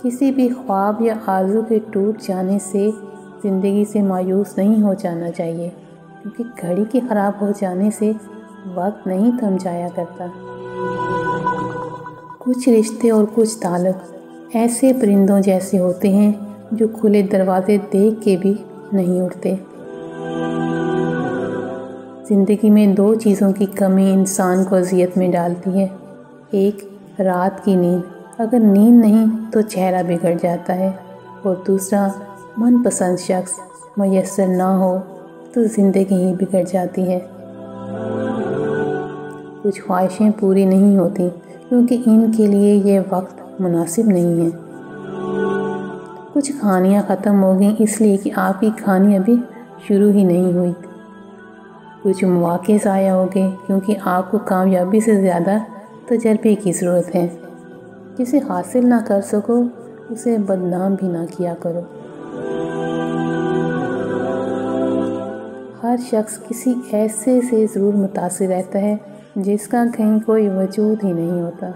کسی بھی خواب یا آرزو کے ٹوٹ جانے سے زندگی سے مایوس نہیں ہو جانا چاہیے، کیونکہ گھڑی کے خراب ہو جانے سے وقت نہیں تھم جایا کرتا۔ کچھ رشتے اور کچھ تعلق ایسے پرندوں جیسے ہوتے ہیں جو کھلے دروازے دیکھ کے بھی نہیں اڑتے۔ زندگی میں دو چیزوں کی کمی انسان کو اذیت میں ڈالتی ہے، ایک رات کی نیند، اگر نیند نہیں تو چہرہ بگڑ جاتا ہے، اور دوسرا من پسند شخص میسر نہ ہو تو زندگی ہی بگڑ جاتی ہے۔ کچھ خواہشیں پوری نہیں ہوتی کیونکہ ان کے لیے یہ وقت مناسب نہیں ہے۔ کچھ کہانیاں ختم ہو گئیں اس لیے کہ آپ کی کہانی ابھی شروع ہی نہیں ہوئی۔ کچھ مواقع ضائع ہو گئے کیونکہ آپ کو کامیابی سے زیادہ تجربے کی ضرورت ہے۔ جسے حاصل نہ کر سکو اسے بدنام بھی نہ کیا کرو۔ ہر شخص کسی ایسے سے ضرور متاثر رہتا ہے جس کا کہیں کوئی وجود ہی نہیں ہوتا۔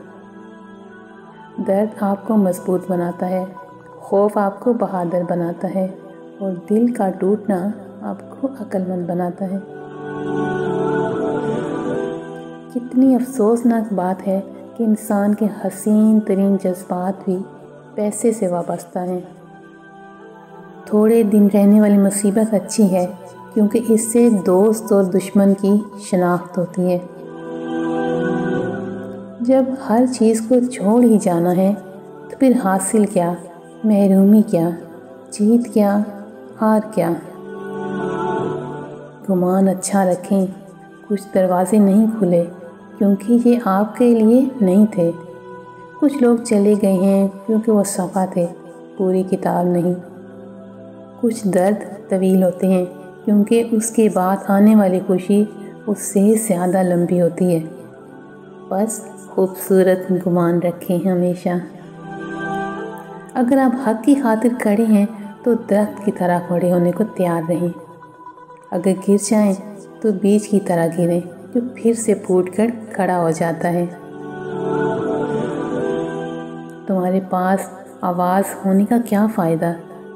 درد آپ کو مضبوط بناتا ہے، خوف آپ کو بہادر بناتا ہے، اور دل کا ٹوٹنا آپ کو عقل مند بناتا ہے۔ کتنی افسوسناک بات ہے کہ انسان کے حسین ترین جذبات بھی پیسے سے وابستہ ہیں۔ تھوڑے دن رہنے والی مصیبت اچھی ہے کیونکہ اس سے دوست اور دشمن کی شناخت ہوتی ہے۔ جب ہر چیز کو چھوڑ ہی جانا ہے تو پھر حاصل کیا، محرومی کیا، جیت کیا، ہار کیا۔ گمان اچھا رکھیں، کچھ دروازے نہیں کھلے کیونکہ یہ آپ کے لیے نہیں تھے۔ کچھ لوگ چلے گئے ہیں کیونکہ وہ صفحہ تھے، پوری کتاب نہیں۔ کچھ درد طویل ہوتے ہیں کیونکہ اس کے بعد آنے والی خوشی اس سے زیادہ لمبی ہوتی ہے۔ بس خوبصورت گمان رکھیں ہمیشہ۔ اگر آپ حق کی خاطر کھڑے ہیں تو درخت کی طرح کھڑے ہونے کو تیار رہیں۔ اگر گر جائیں تو بیج کی طرح گریں جو پھر سے پھوٹ کر کھڑا ہو جاتا ہے۔ تمہارے پاس آواز ہونے کا کیا فائدہ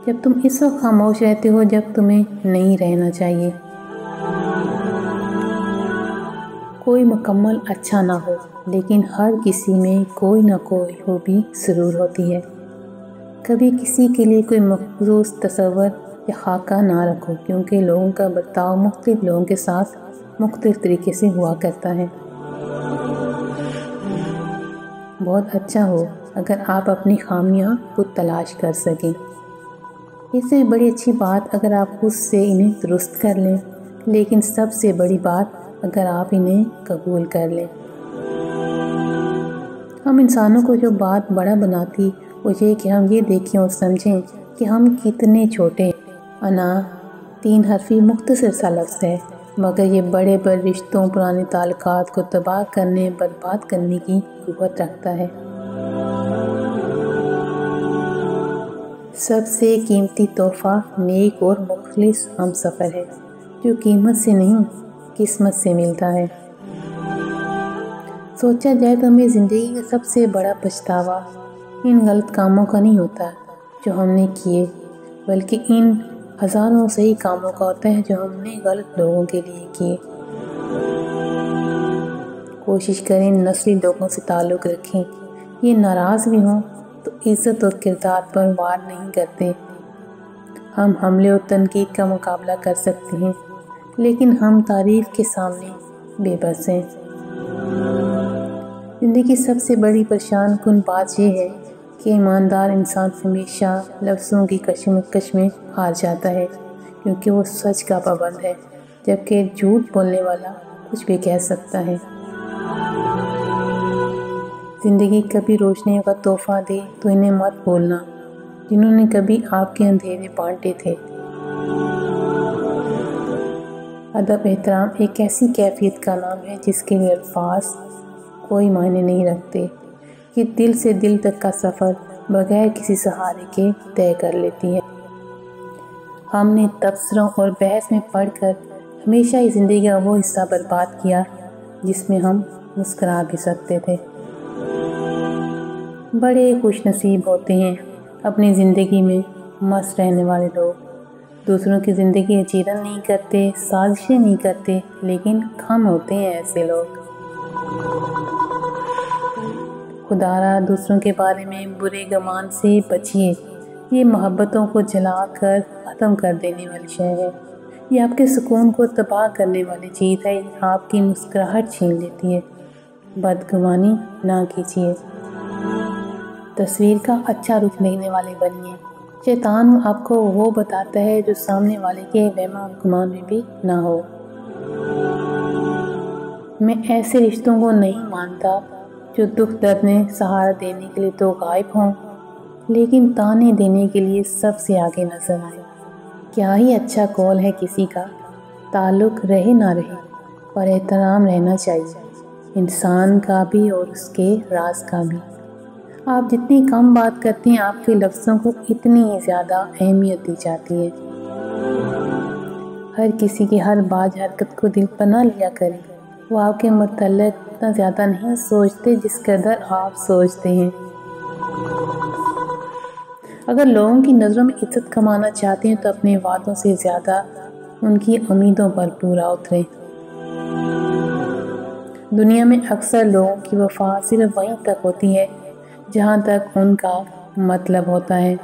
جب تم اس وقت خاموش رہتے ہو جب تمہیں نہیں رہنا چاہیے۔ کوئی مکمل اچھا نہ ہو لیکن ہر کسی میں کوئی نہ کوئی خوبی ضرور ہوتی ہے۔ کبھی کسی کے لیے کوئی مخصوص تصور یا خاکہ نہ رکھو کیونکہ لوگوں کا برتاؤ مختلف لوگوں کے ساتھ مختلف طریقے سے ہوا کرتا ہے۔ بہت اچھا ہو اگر آپ اپنی خامیاں خود تلاش کر سکیں۔ اس سے بڑی اچھی بات اگر آپ خود سے انہیں درست کر لیں، لیکن سب سے بڑی بات اگر آپ انہیں قبول کر لیں۔ ہم انسانوں کو جو بات بڑا بناتی وہ یہ کہ ہم یہ دیکھیں اور سمجھیں کہ ہم کتنے چھوٹے ہیں۔ انا 3 حرفی مختصر سا لفظ ہے مگر یہ بڑے بڑے رشتوں، پرانے تعلقات کو تباہ کرنے، برباد کرنے کی قوت رکھتا ہے۔ سب سے قیمتی تحفہ نیک اور مخلص ہم سفر ہے جو قیمت سے نہیں قسمت سے ملتا ہے۔ سوچا جائے تو ہمیں زندگی کا سب سے بڑا پچھتاوا ان غلط کاموں کا نہیں ہوتا جو ہم نے کیے، بلکہ ان ہزاروں صحیح کاموں کا ہوتا ہے جو ہم نے غلط لوگوں کے لیے کیے۔ کوشش کریں نسلی لوگوں سے تعلق رکھیں، یہ ناراض بھی ہوں تو عزت اور کردار پر وار نہیں کرتے۔ ہم حملے اور تنقید کا مقابلہ کر سکتے ہیں لیکن ہم تعریف کے سامنے بے بس ہیں۔ زندگی کی سب سے بڑی پریشان کن بات یہ ہے کہ ایماندار انسان ہمیشہ لفظوں کی کشمکش میں ہار جاتا ہے کیونکہ وہ سچ کا پابند ہے، جبکہ جھوٹ بولنے والا کچھ بھی کہہ سکتا ہے۔ زندگی کبھی روشنیوں کا تحفہ دے تو انہیں مت بھولنا جنہوں نے کبھی آپ کے اندھیرے بانٹے تھے۔ ادب احترام ایک ایسی کیفیت کا نام ہے جس کے لیے الفاظ کوئی معنی نہیں رکھتے، یہ دل سے دل تک کا سفر بغیر کسی سہارے کے طے کر لیتی ہے۔ ہم نے تبصروں اور بحث میں پڑھ کر ہمیشہ ہی زندگی کا وہ حصہ برباد کیا جس میں ہم مسکرا بھی سکتے تھے۔ بڑے خوش نصیب ہوتے ہیں اپنی زندگی میں مست رہنے والے لوگ دوسروں کی زندگی اچیرن نہیں کرتے، سازشیں نہیں کرتے، لیکن کم ہوتے ہیں ایسے لوگ۔ خدا را دوسروں کے بارے میں برے گمان سے بچیے، یہ محبتوں کو جلا کر ختم کر دینے والی شے ہے، یہ آپ کے سکون کو تباہ کرنے والی چیز ہے، یہ آپ کی مسکراہٹ چھین لیتی ہے۔ بدگمانی نہ کیجیے۔ تصویر کا اچھا رخ دیکھنے والے بنیے۔ شیطان آپ کو وہ بتاتا ہے جو سامنے والے کے وہم و گمان میں بھی نہ ہو۔ میں ایسے رشتوں کو نہیں مانتا جو دکھ درد میں سہارا دینے کے لیے تو غائب ہوں، لیکن تانے دینے کے لیے سب سے آگے نظر آئے۔ کیا ہی اچھا قول ہے کسی کا، تعلق رہے نہ رہے اور احترام رہنا چاہیے، انسان کا بھی اور اس کے راز کا بھی۔ آپ جتنی کم بات کرتے ہیں، آپ کے لفظوں کو اتنی ہی زیادہ اہمیت دی جاتی ہے۔ ہر کسی کی ہر باز حرکت کو دل پر نہ لیا کریں، وہ آپ کے متعلق اتنا زیادہ نہیں سوچتے جس قدر آپ سوچتے ہیں۔ اگر لوگوں کی نظروں میں عزت کمانا چاہتے ہیں تو اپنے وعدوں سے زیادہ ان کی امیدوں پر پورا اتریں۔ دنیا میں اکثر لوگوں کی وفا صرف وہیں تک ہوتی ہے جہاں تک ان کا مطلب ہوتا ہے۔